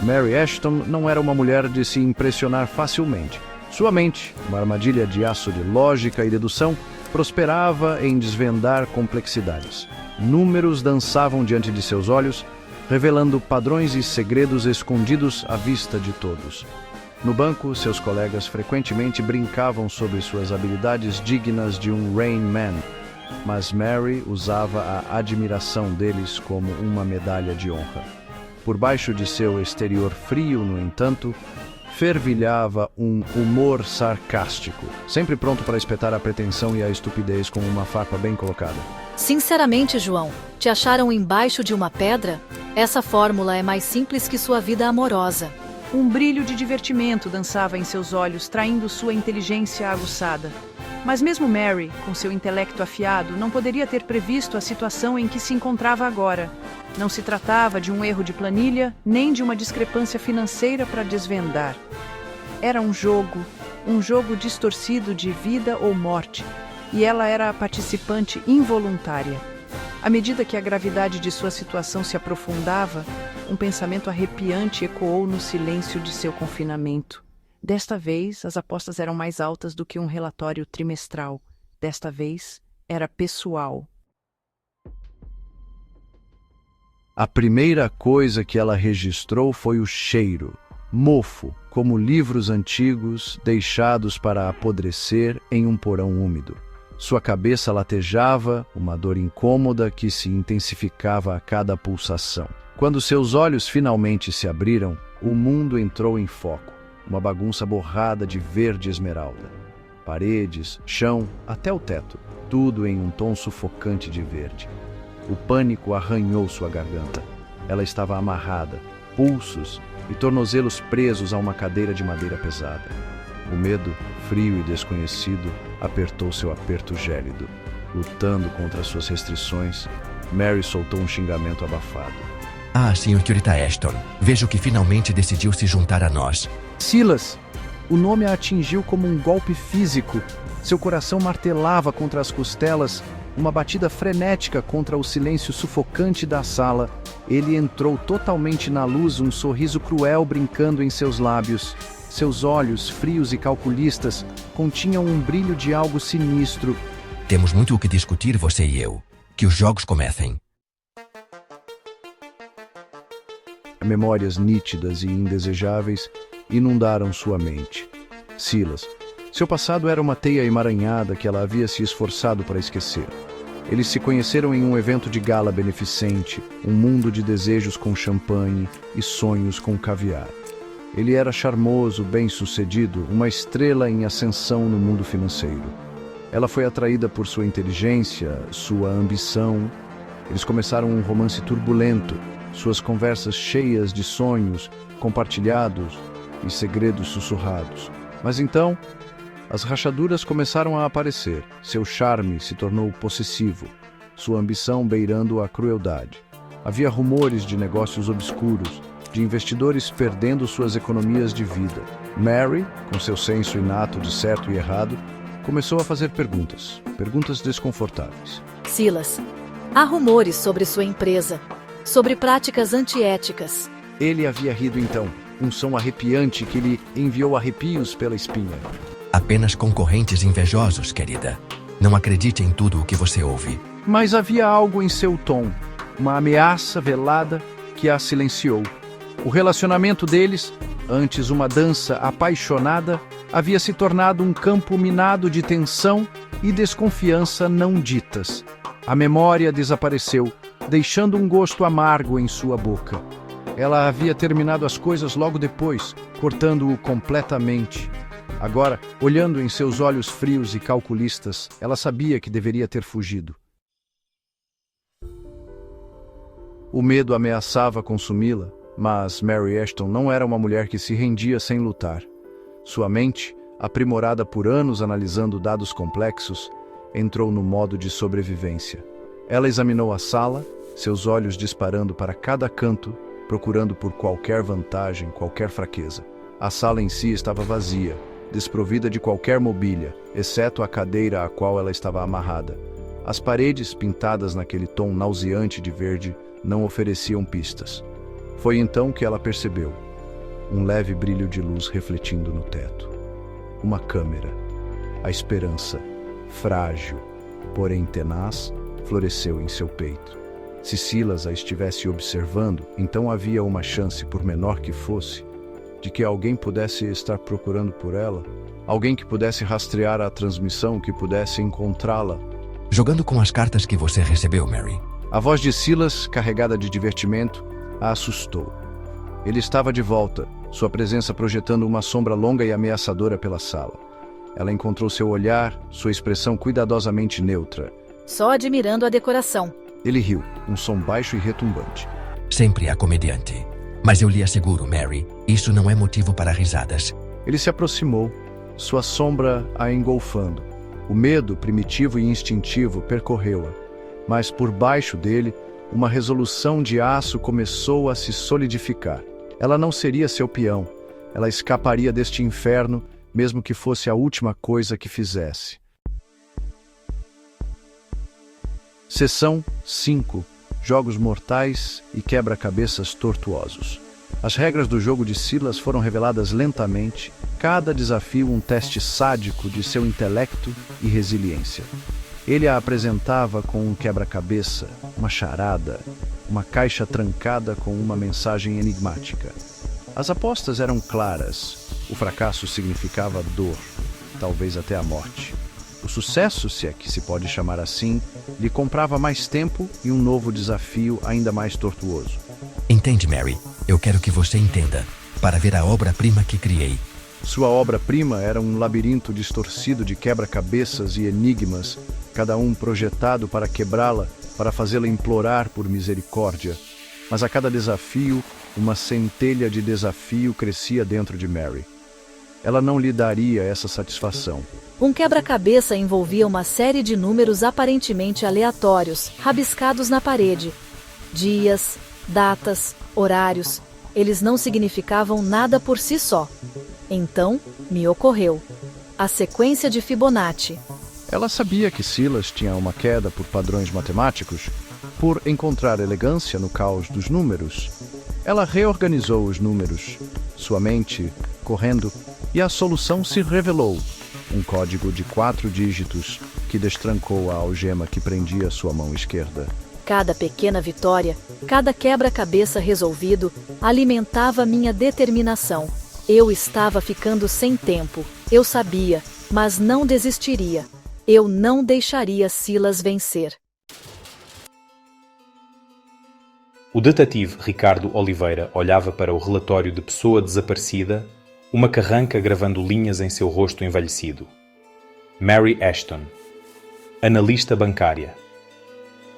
Mary Ashton não era uma mulher de se impressionar facilmente. Sua mente, uma armadilha de aço de lógica e dedução, prosperava em desvendar complexidades. Números dançavam diante de seus olhos, revelando padrões e segredos escondidos à vista de todos. No banco, seus colegas frequentemente brincavam sobre suas habilidades dignas de um Rain Man, mas Mary usava a admiração deles como uma medalha de honra. Por baixo de seu exterior frio, no entanto, fervilhava um humor sarcástico, sempre pronto para espetar a pretensão e a estupidez com uma farpa bem colocada. Sinceramente, João, te acharam embaixo de uma pedra? Essa fórmula é mais simples que sua vida amorosa. Um brilho de divertimento dançava em seus olhos, traindo sua inteligência aguçada. Mas mesmo Mary, com seu intelecto afiado, não poderia ter previsto a situação em que se encontrava agora. Não se tratava de um erro de planilha, nem de uma discrepância financeira para desvendar. Era um jogo distorcido de vida ou morte, e ela era a participante involuntária. À medida que a gravidade de sua situação se aprofundava, um pensamento arrepiante ecoou no silêncio de seu confinamento. Desta vez, as apostas eram mais altas do que um relatório trimestral. Desta vez, era pessoal. A primeira coisa que ela registrou foi o cheiro, mofo, como livros antigos deixados para apodrecer em um porão úmido. Sua cabeça latejava, uma dor incômoda que se intensificava a cada pulsação. Quando seus olhos finalmente se abriram, o mundo entrou em foco. Uma bagunça borrada de verde esmeralda. Paredes, chão, até o teto, tudo em um tom sufocante de verde. O pânico arranhou sua garganta. Ela estava amarrada, pulsos e tornozelos presos a uma cadeira de madeira pesada. O medo, frio e desconhecido, apertou seu aperto gélido. Lutando contra suas restrições, Mary soltou um xingamento abafado. Ah, senhorita Ashton, vejo que finalmente decidiu se juntar a nós. Silas! O nome a atingiu como um golpe físico. Seu coração martelava contra as costelas, uma batida frenética contra o silêncio sufocante da sala. Ele entrou totalmente na luz, um sorriso cruel brincando em seus lábios. Seus olhos, frios e calculistas, continham um brilho de algo sinistro. Temos muito o que discutir, você e eu. Que os jogos comecem. Memórias nítidas e indesejáveis inundaram sua mente. Silas. Seu passado era uma teia emaranhada que ela havia se esforçado para esquecer. Eles se conheceram em um evento de gala beneficente, um mundo de desejos com champanhe e sonhos com caviar. Ele era charmoso, bem-sucedido, uma estrela em ascensão no mundo financeiro. Ela foi atraída por sua inteligência, sua ambição. Eles começaram um romance turbulento, suas conversas cheias de sonhos compartilhados e segredos sussurrados. Mas então, as rachaduras começaram a aparecer. Seu charme se tornou possessivo, sua ambição beirando a crueldade. Havia rumores de negócios obscuros, de investidores perdendo suas economias de vida. Mary, com seu senso inato de certo e errado, começou a fazer perguntas desconfortáveis. Silas, há rumores sobre sua empresa, sobre práticas antiéticas. Ele havia rido então, um som arrepiante que lhe enviou arrepios pela espinha. Apenas concorrentes invejosos, querida. Não acredite em tudo o que você ouve. Mas havia algo em seu tom, uma ameaça velada que a silenciou. O relacionamento deles, antes uma dança apaixonada, havia se tornado um campo minado de tensão e desconfiança não ditas. A memória desapareceu, deixando um gosto amargo em sua boca. Ela havia terminado as coisas logo depois, cortando-o completamente. Agora, olhando em seus olhos frios e calculistas, ela sabia que deveria ter fugido. O medo ameaçava consumi-la, mas Mary Ashton não era uma mulher que se rendia sem lutar. Sua mente, aprimorada por anos analisando dados complexos, entrou no modo de sobrevivência. Ela examinou a sala, seus olhos disparando para cada canto, procurando por qualquer vantagem, qualquer fraqueza. A sala em si estava vazia, desprovida de qualquer mobília, exceto a cadeira à qual ela estava amarrada. As paredes, pintadas naquele tom nauseante de verde, não ofereciam pistas. Foi então que ela percebeu. um leve brilho de luz refletindo no teto. Uma câmera. A esperança, frágil, porém tenaz, floresceu em seu peito. Se Silas a estivesse observando, então havia uma chance, por menor que fosse, de que alguém pudesse estar procurando por ela, alguém que pudesse rastrear a transmissão, que pudesse encontrá-la. Jogando com as cartas que você recebeu, Mary. A voz de Silas, carregada de divertimento, a assustou. Ele estava de volta, sua presença projetando uma sombra longa e ameaçadora pela sala. Ela encontrou seu olhar, sua expressão cuidadosamente neutra. Só admirando a decoração. Ele riu, um som baixo e retumbante. Sempre a comediante. Mas eu lhe asseguro, Mary, isso não é motivo para risadas. Ele se aproximou, sua sombra a engolfando. O medo, primitivo e instintivo, percorreu-a. Mas por baixo dele, uma resolução de aço começou a se solidificar. Ela não seria seu peão. Ela escaparia deste inferno, mesmo que fosse a última coisa que fizesse. Seção 5. Jogos mortais e quebra-cabeças tortuosos. As regras do jogo de Silas foram reveladas lentamente, cada desafio um teste sádico de seu intelecto e resiliência. Ele a apresentava com um quebra-cabeça, uma charada, uma caixa trancada com uma mensagem enigmática. As apostas eram claras, o fracasso significava dor, talvez até a morte. O sucesso, se é que se pode chamar assim, lhe comprava mais tempo e um novo desafio ainda mais tortuoso. Entende, Mary? Eu quero que você entenda, para ver a obra-prima que criei. Sua obra-prima era um labirinto distorcido de quebra-cabeças e enigmas, cada um projetado para quebrá-la, para fazê-la implorar por misericórdia. Mas a cada desafio, uma centelha de desafio crescia dentro de Mary. Ela não lhe daria essa satisfação. Um quebra-cabeça envolvia uma série de números aparentemente aleatórios, rabiscados na parede. Dias, datas, horários. Eles não significavam nada por si só. Então, me ocorreu. A sequência de Fibonacci. Ela sabia que Silas tinha uma queda por padrões matemáticos, por encontrar elegância no caos dos números. Ela reorganizou os números, sua mente correndo, e a solução se revelou. Um código de 4 dígitos que destrancou a algema que prendia sua mão esquerda. Cada pequena vitória, cada quebra-cabeça resolvido, alimentava minha determinação. Eu estava ficando sem tempo, eu sabia, mas não desistiria. Eu não deixaria Silas vencer. O detetive Ricardo Oliveira olhava para o relatório de pessoa desaparecida, uma carranca gravando linhas em seu rosto envelhecido. Mary Ashton, analista bancária.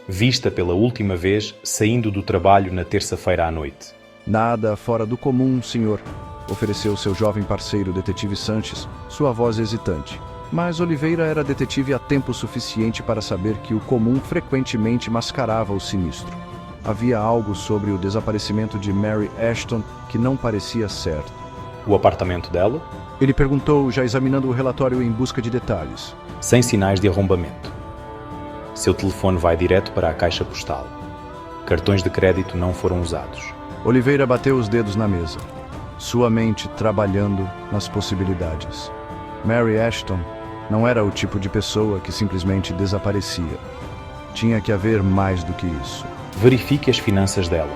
Vista pela última vez saindo do trabalho na terça-feira à noite. Nada fora do comum, senhor, ofereceu seu jovem parceiro, detetive Sanches, sua voz hesitante. Mas Oliveira era detetive há tempo suficiente para saber que o comum frequentemente mascarava o sinistro. Havia algo sobre o desaparecimento de Mary Ashton que não parecia certo. O apartamento dela? Ele perguntou, já examinando o relatório em busca de detalhes. Sem sinais de arrombamento. Seu telefone vai direto para a caixa postal. Cartões de crédito não foram usados. Oliveira bateu os dedos na mesa, sua mente trabalhando nas possibilidades. Mary Ashton não era o tipo de pessoa que simplesmente desaparecia. Tinha que haver mais do que isso. Verifique as finanças dela.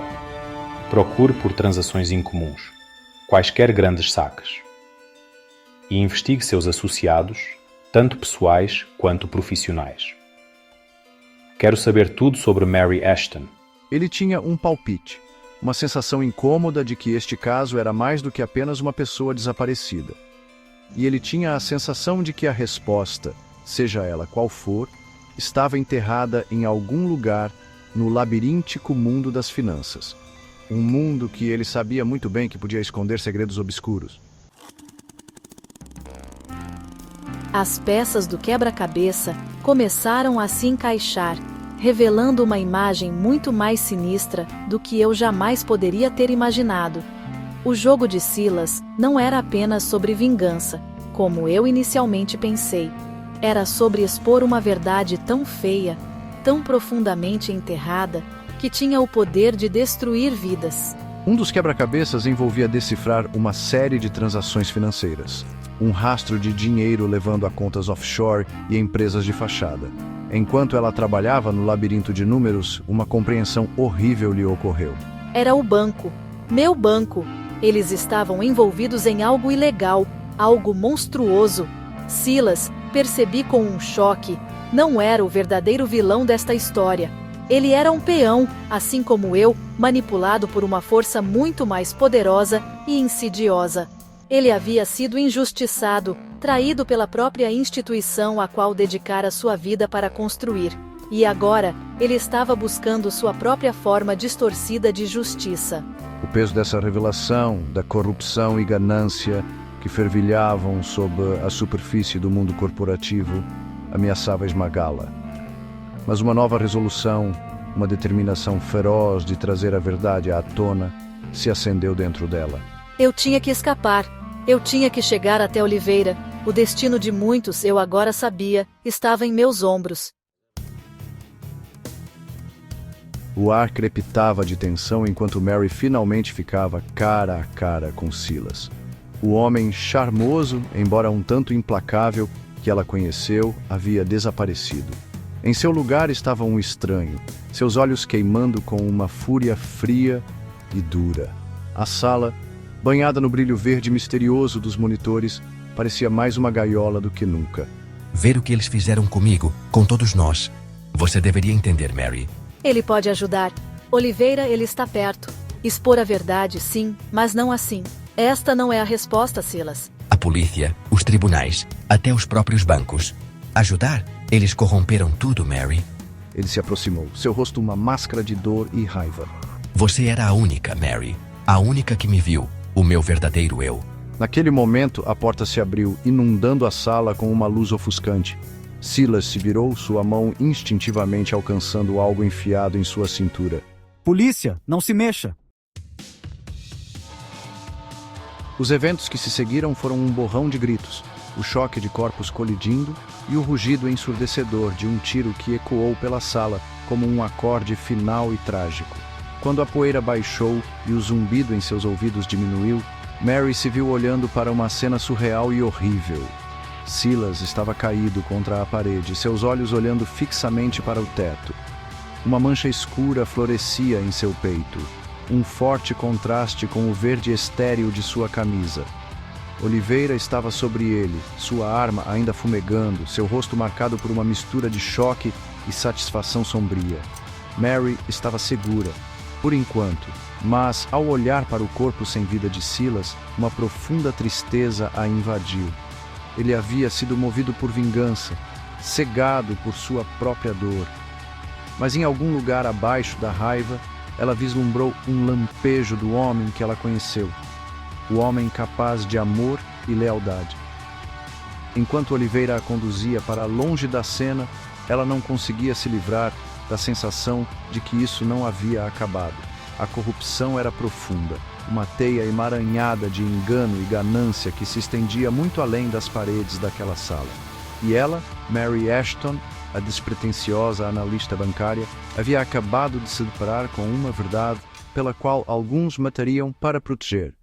Procure por transações incomuns, quaisquer grandes saques. E investigue seus associados, tanto pessoais quanto profissionais. Quero saber tudo sobre Mary Ashton. Ele tinha um palpite, uma sensação incômoda de que este caso era mais do que apenas uma pessoa desaparecida. E ele tinha a sensação de que a resposta, seja ela qual for, estava enterrada em algum lugar no labiríntico mundo das finanças. Um mundo que ele sabia muito bem que podia esconder segredos obscuros. As peças do quebra-cabeça começaram a se encaixar, revelando uma imagem muito mais sinistra do que eu jamais poderia ter imaginado. O jogo de Silas não era apenas sobre vingança, como eu inicialmente pensei. Era sobre expor uma verdade tão feia, tão profundamente enterrada, que tinha o poder de destruir vidas. Um dos quebra-cabeças envolvia decifrar uma série de transações financeiras, um rastro de dinheiro levando a contas offshore e empresas de fachada. Enquanto ela trabalhava no labirinto de números, uma compreensão horrível lhe ocorreu. Era o banco. Meu banco. Eles estavam envolvidos em algo ilegal, algo monstruoso. Silas, percebi com um choque, não era o verdadeiro vilão desta história. Ele era um peão, assim como eu, manipulado por uma força muito mais poderosa e insidiosa. Ele havia sido injustiçado, traído pela própria instituição a qual dedicara sua vida para construir. E agora, ele estava buscando sua própria forma distorcida de justiça. O peso dessa revelação, da corrupção e ganância que fervilhavam sob a superfície do mundo corporativo, ameaçava esmagá-la. Mas uma nova resolução, uma determinação feroz de trazer a verdade à tona, se acendeu dentro dela. Eu tinha que escapar. Eu tinha que chegar até Oliveira. O destino de muitos, eu agora sabia, estava em meus ombros. O ar crepitava de tensão enquanto Mary finalmente ficava cara a cara com Silas. O homem charmoso, embora um tanto implacável, que ela conheceu, havia desaparecido. Em seu lugar estava um estranho, seus olhos queimando com uma fúria fria e dura. A sala, banhada no brilho verde misterioso dos monitores, parecia mais uma gaiola do que nunca. Ver o que eles fizeram comigo, com todos nós. Você deveria entender, Mary. Ele pode ajudar. Oliveira, ele está perto. Expor a verdade, sim, mas não assim. Esta não é a resposta, Silas. A polícia, os tribunais, até os próprios bancos. Ajudar? Eles corromperam tudo, Mary. Ele se aproximou, seu rosto uma máscara de dor e raiva. Você era a única, Mary. A única que me viu. O meu verdadeiro eu. Naquele momento, a porta se abriu, inundando a sala com uma luz ofuscante. Silas se virou, sua mão instintivamente alcançando algo enfiado em sua cintura. Polícia, não se mexa! Os eventos que se seguiram foram um borrão de gritos, o choque de corpos colidindo e o rugido ensurdecedor de um tiro que ecoou pela sala como um acorde final e trágico. Quando a poeira baixou e o zumbido em seus ouvidos diminuiu, Mary se viu olhando para uma cena surreal e horrível. Silas estava caído contra a parede, seus olhos olhando fixamente para o teto. Uma mancha escura florescia em seu peito, um forte contraste com o verde estéril de sua camisa. Oliveira estava sobre ele, sua arma ainda fumegando, seu rosto marcado por uma mistura de choque e satisfação sombria. Mary estava segura, por enquanto, mas ao olhar para o corpo sem vida de Silas, uma profunda tristeza a invadiu. Ele havia sido movido por vingança, cegado por sua própria dor. Mas em algum lugar abaixo da raiva, ela vislumbrou um lampejo do homem que ela conheceu. O homem capaz de amor e lealdade. Enquanto Oliveira a conduzia para longe da cena, ela não conseguia se livrar da sensação de que isso não havia acabado. A corrupção era profunda, uma teia emaranhada de engano e ganância que se estendia muito além das paredes daquela sala. E ela, Mary Ashton, a despretensiosa analista bancária, havia acabado de se deparar com uma verdade pela qual alguns matariam para proteger.